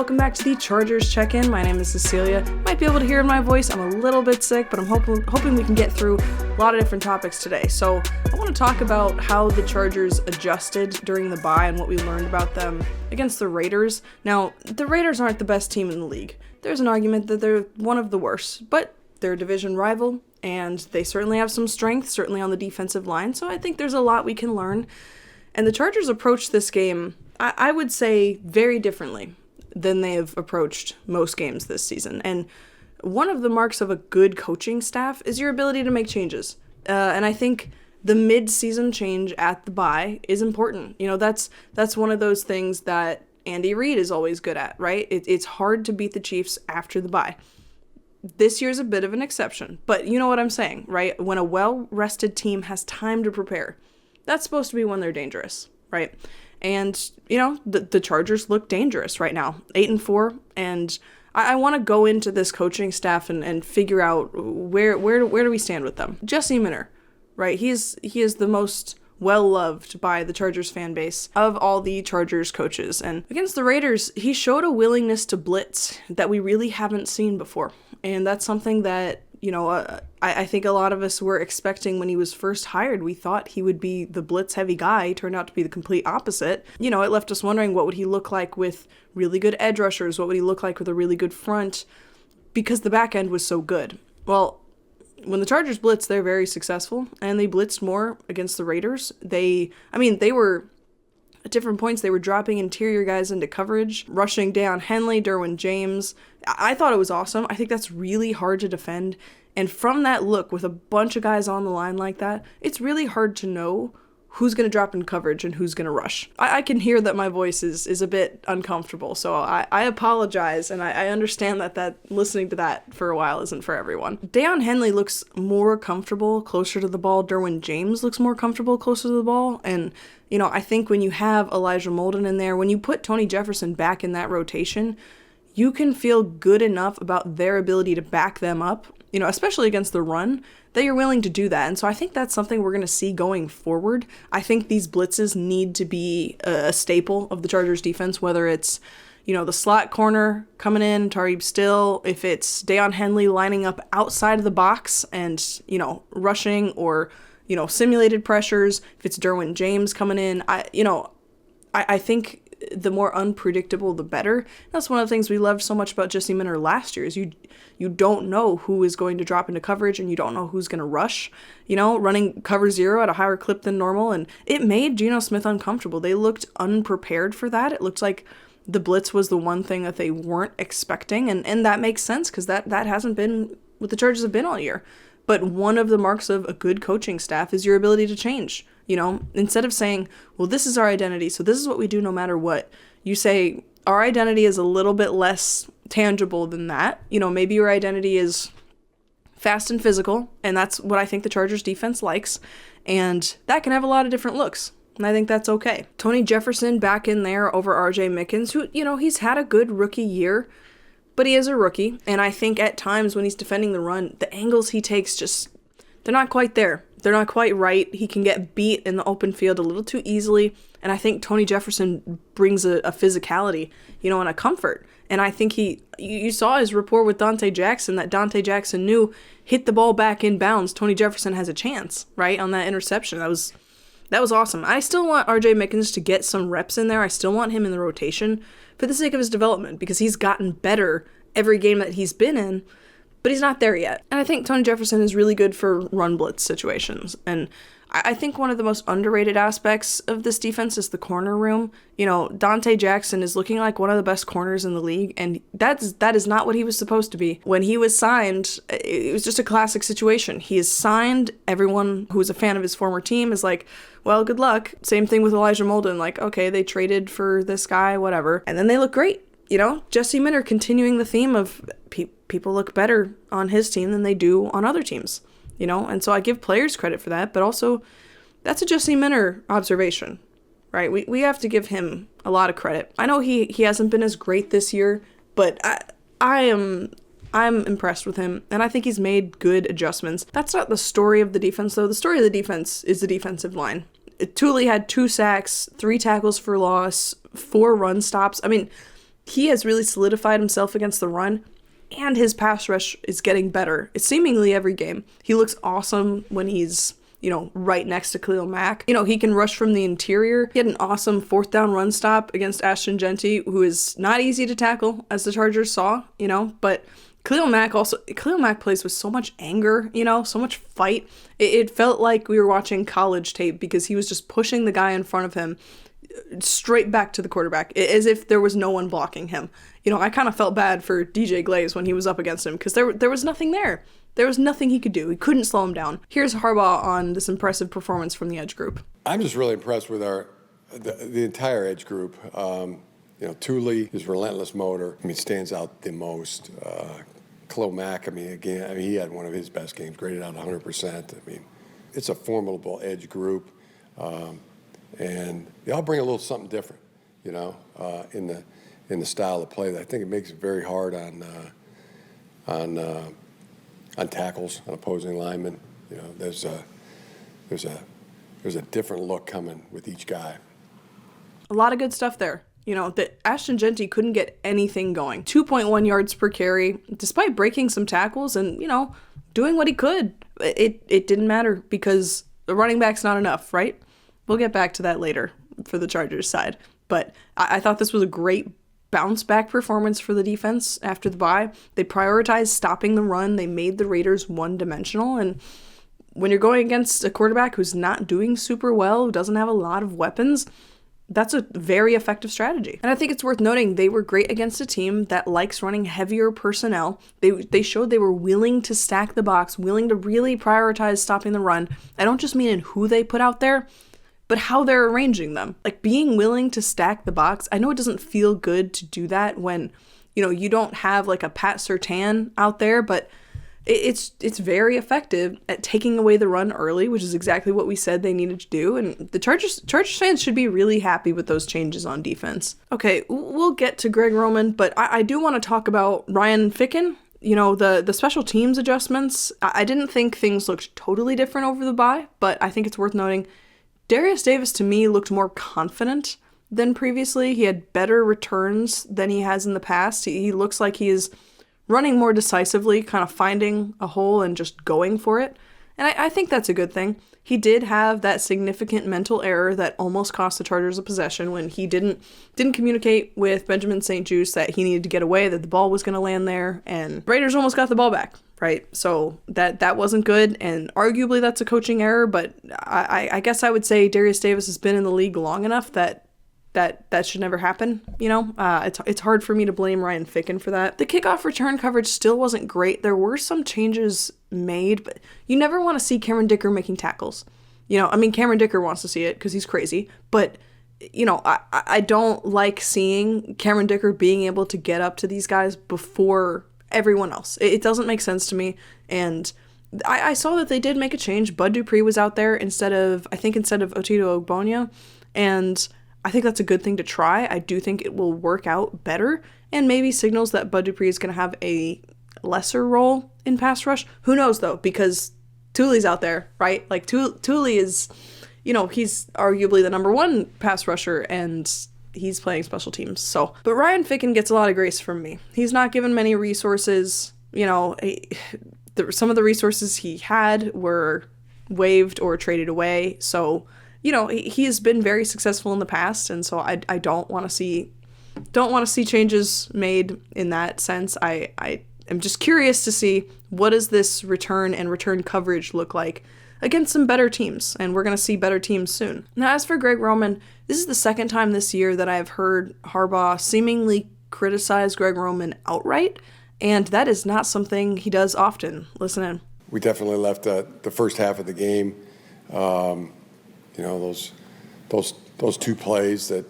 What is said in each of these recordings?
welcome back to the Chargers Check-In. My name is Cecilia. You might be able to hear in my voice, I'm a little bit sick, but I'm hoping we can get through a lot of different topics today. So I want to talk about how the Chargers adjusted during the bye and what we learned about them against the Raiders. Now, the Raiders aren't the best team in the league. There's an argument that they're one of the worst, but they're a division rival, and they certainly have some strength, certainly on the defensive line, so I think there's a lot we can learn. And the Chargers approached this game, I would say, very differently than they have approached most games this season. And one of the marks of a good coaching staff is your ability to make changes. And I think the mid-season change at the bye is important. You know, that's one of those things that Andy Reid is always good at, right? It's hard to beat the Chiefs after the bye. This year's a bit of an exception, but you know what I'm saying, right? When a well-rested team has time to prepare, that's supposed to be when they're dangerous, right? And, you know, the Chargers look dangerous right now, 8-4, and I want to go into this coaching staff and figure out where do we stand with them. Jesse Minter, right? He is the most well-loved by the Chargers fan base of all the Chargers coaches. And against the Raiders, he showed a willingness to blitz that we really haven't seen before. And that's something that, you know, I think a lot of us were expecting when he was first hired. We thought he would be the blitz-heavy guy. He turned out to be the complete opposite. You know, it left us wondering, what would he look like with really good edge rushers? What would he look like with a really good front? Because the back end was so good. Well, when the Chargers blitz, they're very successful, and they blitzed more against the Raiders. They were, at different points, they were dropping interior guys into coverage, rushing down Henley, Derwin James. I thought it was awesome. I think that's really hard to defend. And from that look, with a bunch of guys on the line like that, it's really hard to know who's going to drop in coverage and who's going to rush. I can hear that my voice is a bit uncomfortable, so I apologize, and I understand that listening to that for a while isn't for everyone. Deion Henley looks more comfortable closer to the ball. Derwin James looks more comfortable closer to the ball, and, you know, I think when you have Elijah Molden in there, when you put Tony Jefferson back in that rotation, you can feel good enough about their ability to back them up, you know, especially against the run, that you're willing to do that. And so I think that's something we're going to see going forward. I think these blitzes need to be a staple of the Chargers defense, whether it's, you know, the slot corner coming in, Tariq Still, if it's Deion Henley lining up outside of the box and, you know, rushing or, you know, simulated pressures, if it's Derwin James coming in, I think the more unpredictable, the better. That's one of the things we loved so much about Jesse Minter last year, is you don't know who is going to drop into coverage, and you don't know who's going to rush, you know, running cover zero at a higher clip than normal, and it made Geno Smith uncomfortable. They looked unprepared for that. It looked like the blitz was the one thing that they weren't expecting, and that makes sense, because that hasn't been what the Chargers have been all year. But one of the marks of a good coaching staff is your ability to change. You know, instead of saying, well, this is our identity, so this is what we do no matter what, you say, our identity is a little bit less tangible than that. You know, maybe your identity is fast and physical, and that's what I think the Chargers defense likes, and that can have a lot of different looks, and I think that's okay. Tony Jefferson back in there over RJ Mickens, who, you know, he's had a good rookie year, but he is a rookie, and I think at times when he's defending the run, the angles he takes they're not quite there. They're not quite right. He can get beat in the open field a little too easily. And I think Tony Jefferson brings a physicality, you know, and a comfort. And I think you saw his rapport with Dante Jackson, that Dante Jackson knew, hit the ball back in bounds, Tony Jefferson has a chance, right, on that interception. That was awesome. I still want RJ Mickens to get some reps in there. I still want him in the rotation for the sake of his development, because he's gotten better every game that he's been in. But he's not there yet. And I think Tony Jefferson is really good for run blitz situations. And I think one of the most underrated aspects of this defense is the corner room. You know, Dante Jackson is looking like one of the best corners in the league, and that is not what he was supposed to be. When he was signed, it was just a classic situation. He is signed. Everyone who was a fan of his former team is like, well, good luck. Same thing with Elijah Molden. Like, okay, they traded for this guy, whatever. And then they look great. You know, Jesse Minter continuing the theme of people look better on his team than they do on other teams, you know? And so I give players credit for that, but also that's a Jesse Minter observation, right? We have to give him a lot of credit. I know he hasn't been as great this year, but I'm impressed with him, and I think he's made good adjustments. That's not the story of the defense, though. The story of the defense is the defensive line. Thule had 2 sacks, 3 tackles for loss, 4 run stops. I mean, He has really solidified himself against the run, and his pass rush is getting better. It's seemingly every game. He looks awesome when he's, right next to Khalil Mack. He can rush from the interior. He had an awesome fourth down run stop against Ashton Genty, who is not easy to tackle, as the Chargers saw, but Khalil Mack plays with so much anger, so much fight. It felt like we were watching college tape because he was just pushing the guy in front of him straight back to the quarterback, as if there was no one blocking him. I kind of felt bad for DJ Glaze when he was up against him because there was nothing there. There was nothing he could do. He couldn't slow him down. Here's Harbaugh on this impressive performance from the edge group. I'm just really impressed with the entire edge group. Thule, his relentless motor, stands out the most. Khalil Mack, he had one of his best games, graded out 100%. It's a formidable edge group. And they all bring a little something different, in the style of play. I think it makes it very hard on tackles, on opposing linemen. There's a different look coming with each guy. A lot of good stuff there. That Ashton Genty couldn't get anything going. 2.1 yards per carry, despite breaking some tackles and, doing what he could. It didn't matter because the running back's not enough, right? We'll get back to that later for the Chargers side. But I thought this was a great bounce-back performance for the defense after the bye. They prioritized stopping the run. They made the Raiders one-dimensional. And when you're going against a quarterback who's not doing super well, who doesn't have a lot of weapons, that's a very effective strategy. And I think it's worth noting they were great against a team that likes running heavier personnel. They showed they were willing to stack the box, willing to really prioritize stopping the run. I don't just mean in who they put out there, but how they're arranging them. Like being willing to stack the box. I know it doesn't feel good to do that when, you don't have like a Pat Surtain out there, but it's very effective at taking away the run early, which is exactly what we said they needed to do. And the Chargers fans should be really happy with those changes on defense. Okay, we'll get to Greg Roman, but I do want to talk about Ryan Ficken. The special teams adjustments. I didn't think things looked totally different over the bye, but I think it's worth noting Darius Davis, to me, looked more confident than previously. He had better returns than he has in the past. He looks like he is running more decisively, kind of finding a hole and just going for it. And I think that's a good thing. He did have that significant mental error that almost cost the Chargers a possession when he didn't communicate with Benjamin St-Juste that he needed to get away, that the ball was going to land there, and Raiders almost got the ball back, right? So that wasn't good, and arguably that's a coaching error, but I guess I would say Darius Davis has been in the league long enough that should never happen, It's hard for me to blame Ryan Ficken for that. The kickoff return coverage still wasn't great. There were some changes made, but you never want to see Cameron Dicker making tackles. Cameron Dicker wants to see it because he's crazy, but, I don't like seeing Cameron Dicker being able to get up to these guys before everyone else. It doesn't make sense to me, and I saw that they did make a change. Bud Dupree was out there instead of Otito Ogbonia, and I think that's a good thing to try. I do think it will work out better and maybe signals that Bud Dupree is going to have a lesser role in pass rush. Who knows, though, because Thule's out there, right? Like, Thule is, he's arguably the number one pass rusher, and he's playing special teams. But Ryan Ficken gets a lot of grace from me. He's not given many resources. Some of the resources he had were waived or traded away, so he has been very successful in the past, and so I don't want to see changes made in that sense. I am just curious to see what does this return and return coverage look like against some better teams, and we're going to see better teams soon. Now, as for Greg Roman, this is the second time this year that I've heard Harbaugh seemingly criticize Greg Roman outright, and that is not something he does often. Listen in. We definitely left the first half of the game. Those two plays that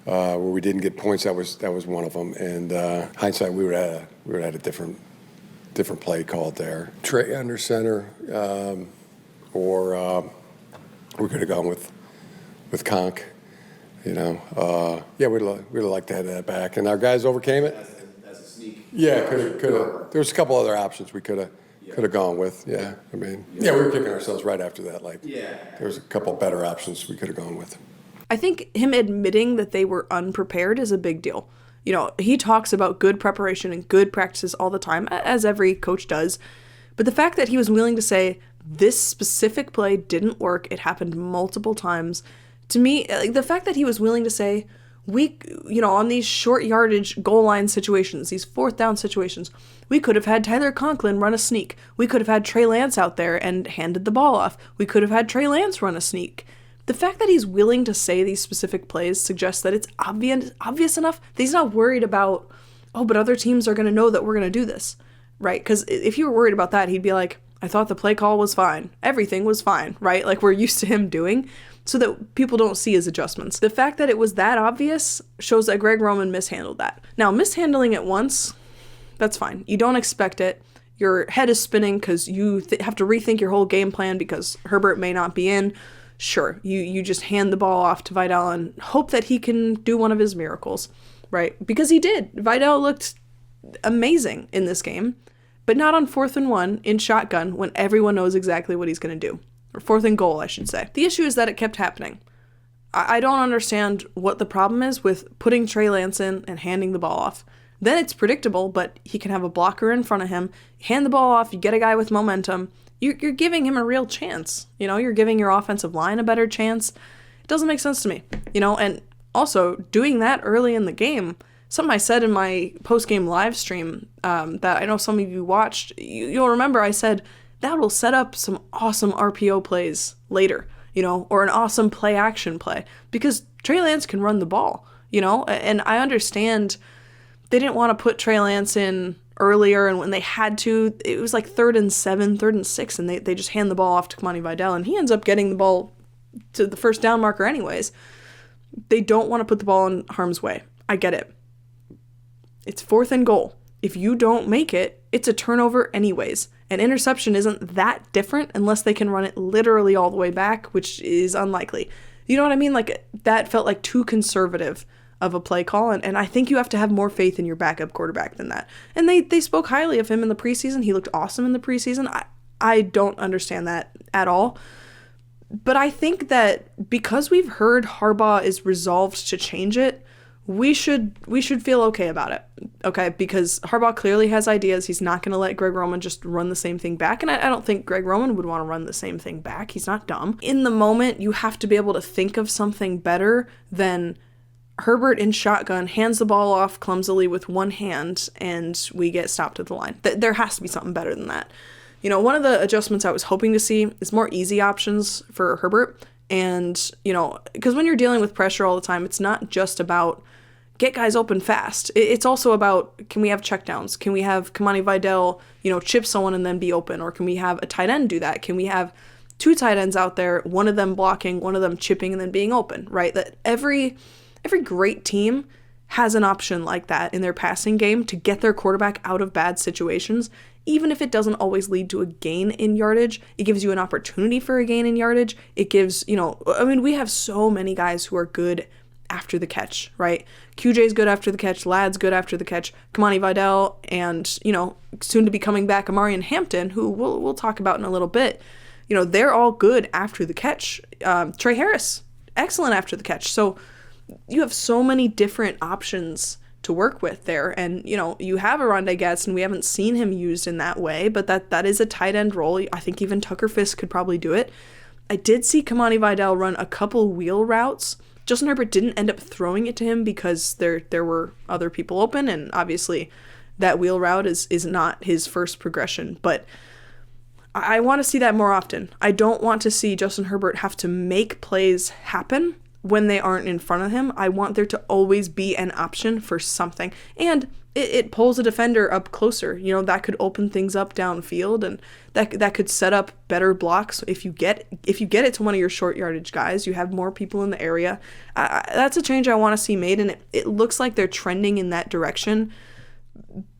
where we didn't get points, that was one of them. And hindsight, we would have had a different play called there. Trey under center, or we could have gone with Conk. We'd have liked to have that back, and our guys overcame it. As a sneak. Yeah, could have. There was a couple other options we could have gone with. Yeah, we were kicking ourselves right after that. There was a couple better options we could have gone with. I think him admitting that they were unprepared is a big deal. He talks about good preparation and good practices all the time, as every coach does. But the fact that he was willing to say, this specific play didn't work, it happened multiple times, to me, like, the fact that he was willing to say, on these short yardage goal line situations, these fourth down situations, we could have had Tyler Conklin run a sneak. We could have had Trey Lance out there and handed the ball off. We could have had Trey Lance run a sneak. The fact that he's willing to say these specific plays suggests that it's obvious enough that he's not worried about, but other teams are going to know that we're going to do this, right? Because if you were worried about that, he'd be like, I thought the play call was fine. Everything was fine, right? Like we're used to him doing, so that people don't see his adjustments. The fact that it was that obvious shows that Greg Roman mishandled that. Now, mishandling it once, that's fine. You don't expect it. Your head is spinning because you have to rethink your whole game plan because Herbert may not be in. Sure, you just hand the ball off to Vidal and hope that he can do one of his miracles, right? Because he did. Vidal looked amazing in this game, but not on 4th and 1 in shotgun when everyone knows exactly what he's going to do. Or 4th and goal, I should say. The issue is that it kept happening. I don't understand what the problem is with putting Trey Lance in and handing the ball off. Then it's predictable, but he can have a blocker in front of him, hand the ball off, you get a guy with momentum. You're giving him a real chance. You're giving your offensive line a better chance. It doesn't make sense to me. And also doing that early in the game, something I said in my post-game live stream that I know some of you watched, you'll remember I said, that will set up some awesome RPO plays later, or an awesome play action play because Trey Lance can run the ball, and I understand they didn't want to put Trey Lance in earlier, and when they had to, it was like 3rd and 7, 3rd and 6, and they just hand the ball off to Kamani Vidal, and he ends up getting the ball to the first down marker anyways. They don't want to put the ball in harm's way. I get it. It's 4th and goal. If you don't make it, it's a turnover anyways. An interception isn't that different unless they can run it literally all the way back, which is unlikely. You know what I mean? Like, that felt like too conservative of a play call, and I think you have to have more faith in your backup quarterback than that. And they spoke highly of him in the preseason. He looked awesome in the preseason. I don't understand that at all. But I think that because we've heard Harbaugh is resolved to change it, we should feel okay about it, okay? Because Harbaugh clearly has ideas. He's not going to let Greg Roman just run the same thing back, and I don't think Greg Roman would want to run the same thing back. He's not dumb. In the moment, you have to be able to think of something better than Herbert in shotgun hands the ball off clumsily with one hand, and we get stopped at the line. There has to be something better than that. One of the adjustments I was hoping to see is more easy options for Herbert, and, because when you're dealing with pressure all the time, it's not just about get guys open fast. It's also about, can we have checkdowns? Can we have Kamani Vidal, chip someone and then be open? Or can we have a tight end do that? Can we have 2 tight ends out there, one of them blocking, one of them chipping and then being open, right? That every great team has an option like that in their passing game to get their quarterback out of bad situations. Even if it doesn't always lead to a gain in yardage, it gives you an opportunity for a gain in yardage. It gives, we have so many guys who are good after the catch, right? QJ's good after the catch, Ladd's good after the catch, Kamani Vidal, and, soon to be coming back, Amarian Hampton, who we'll talk about in a little bit. They're all good after the catch. Trey Harris, excellent after the catch. So you have so many different options to work with there. And, you have Arondé Gadsden. We haven't seen him used in that way, but that is a tight end role. I think even Tucker Fisk could probably do it. I did see Kamani Vidal run a couple wheel routes. Justin Herbert didn't end up throwing it to him because there were other people open, and obviously that wheel route is not his first progression. But I want to see that more often. I don't want to see Justin Herbert have to make plays happen when they aren't in front of him. I want there to always be an option for something. And it pulls a defender up closer. That could open things up downfield, and that could set up better blocks. If you get it to one of your short yardage guys, you have more people in the area. That's a change I want to see made, and it looks like they're trending in that direction.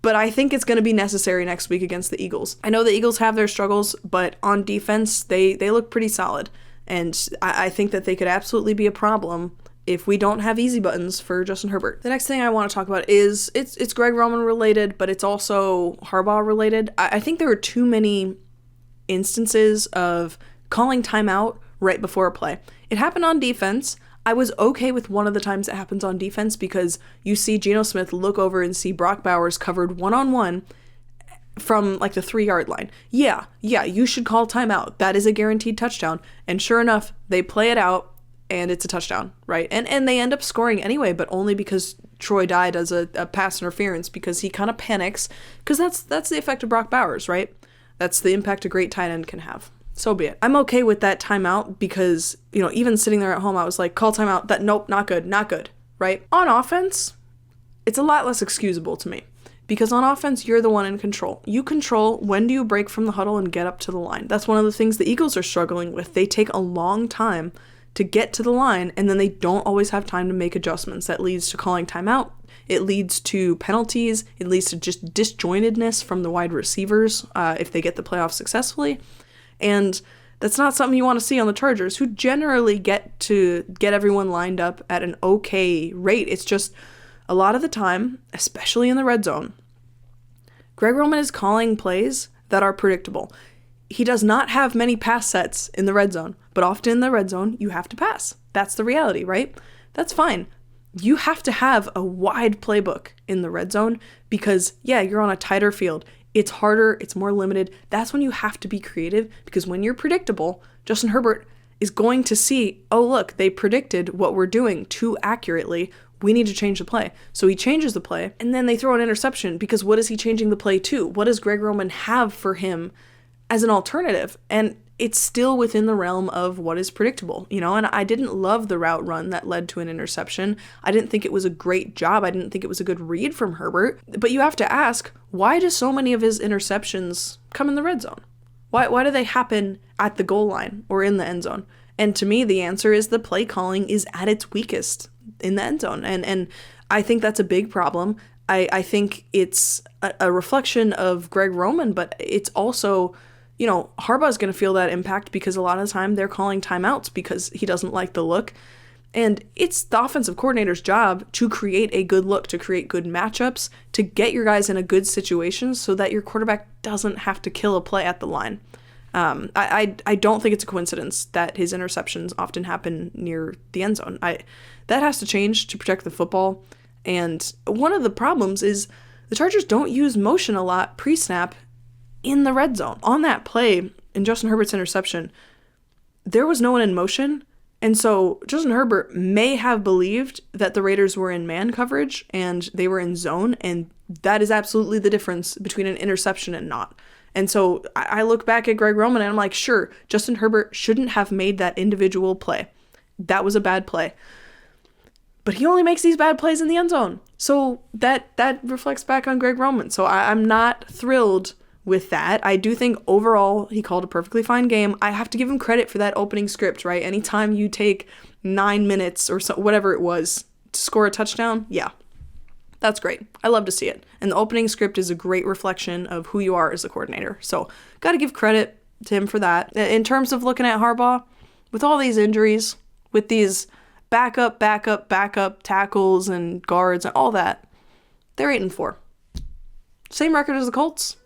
But I think it's going to be necessary next week against the Eagles. I know the Eagles have their struggles, but on defense, they look pretty solid. And I think that they could absolutely be a problem if we don't have easy buttons for Justin Herbert. The next thing I want to talk about is it's Greg Roman related, but it's also Harbaugh related. I think there are too many instances of calling timeout right before a play. It happened on defense. I was okay with one of the times it happens on defense because you see Geno Smith look over and see Brock Bowers covered one-on-one from like the 3-yard line. Yeah, you should call timeout. That is a guaranteed touchdown. And sure enough, they play it out and it's a touchdown, right? And they end up scoring anyway, but only because Troy Dye does a pass interference because he kind of panics, because that's the effect of Brock Bowers, right? That's the impact a great tight end can have. So be it. I'm okay with that timeout because, even sitting there at home, I was like, call timeout. Nope, not good, right? On offense, it's a lot less excusable to me because on offense, you're the one in control. You control when do you break from the huddle and get up to the line. That's one of the things the Eagles are struggling with. They take a long time to get to the line, and then they don't always have time to make adjustments. That leads to calling timeout. It leads to penalties. It leads to just disjointedness from the wide receivers if they get the playoffs successfully. And that's not something you want to see on the Chargers, who generally get everyone lined up at an okay rate. It's just a lot of the time, especially in the red zone, Greg Roman is calling plays that are predictable. He does not have many pass sets in the red zone, but often in the red zone, you have to pass. That's the reality, right? That's fine. You have to have a wide playbook in the red zone because, you're on a tighter field. It's harder, it's more limited. That's when you have to be creative, because when you're predictable, Justin Herbert is going to see, oh, look, they predicted what we're doing too accurately. We need to change the play. So he changes the play, and then they throw an interception because what is he changing the play to? What does Greg Roman have for him as an alternative? And it's still within the realm of what is predictable, and I didn't love the route run that led to an interception. I didn't think it was a great job. I didn't think it was a good read from Herbert. But you have to ask, why do so many of his interceptions come in the red zone? Why do they happen at the goal line or in the end zone? And to me, the answer is the play calling is at its weakest in the end zone. And I think that's a big problem. I think it's a reflection of Greg Roman, but it's also, Harbaugh's going to feel that impact because a lot of the time they're calling timeouts because he doesn't like the look. And it's the offensive coordinator's job to create a good look, to create good matchups, to get your guys in a good situation so that your quarterback doesn't have to kill a play at the line. I don't think it's a coincidence that his interceptions often happen near the end zone. That has to change to protect the football. And one of the problems is the Chargers don't use motion a lot pre-snap in the red zone. On that play, in Justin Herbert's interception, there was no one in motion, and so Justin Herbert may have believed that the Raiders were in man coverage and they were in zone, and that is absolutely the difference between an interception and not. And so I look back at Greg Roman and I'm like, sure, Justin Herbert shouldn't have made that individual play. That was a bad play. But he only makes these bad plays in the end zone. So that reflects back on Greg Roman. So I'm not thrilled with that. I do think overall he called a perfectly fine game. I have to give him credit for that opening script, right? Anytime you take 9 minutes or so, whatever it was, to score a touchdown, that's great. I love to see it. And the opening script is a great reflection of who you are as a coordinator. So got to give credit to him for that. In terms of looking at Harbaugh, with all these injuries, with these backup tackles and guards and all that, they're 8-4. Same record as the Colts.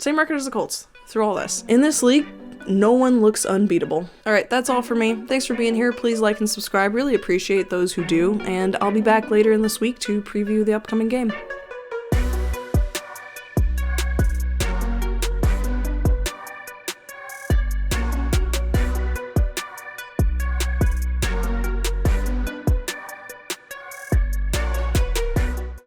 Through all this. In this league, no one looks unbeatable. All right, that's all for me. Thanks for being here. Please like and subscribe. Really appreciate those who do. And I'll be back later in this week to preview the upcoming game.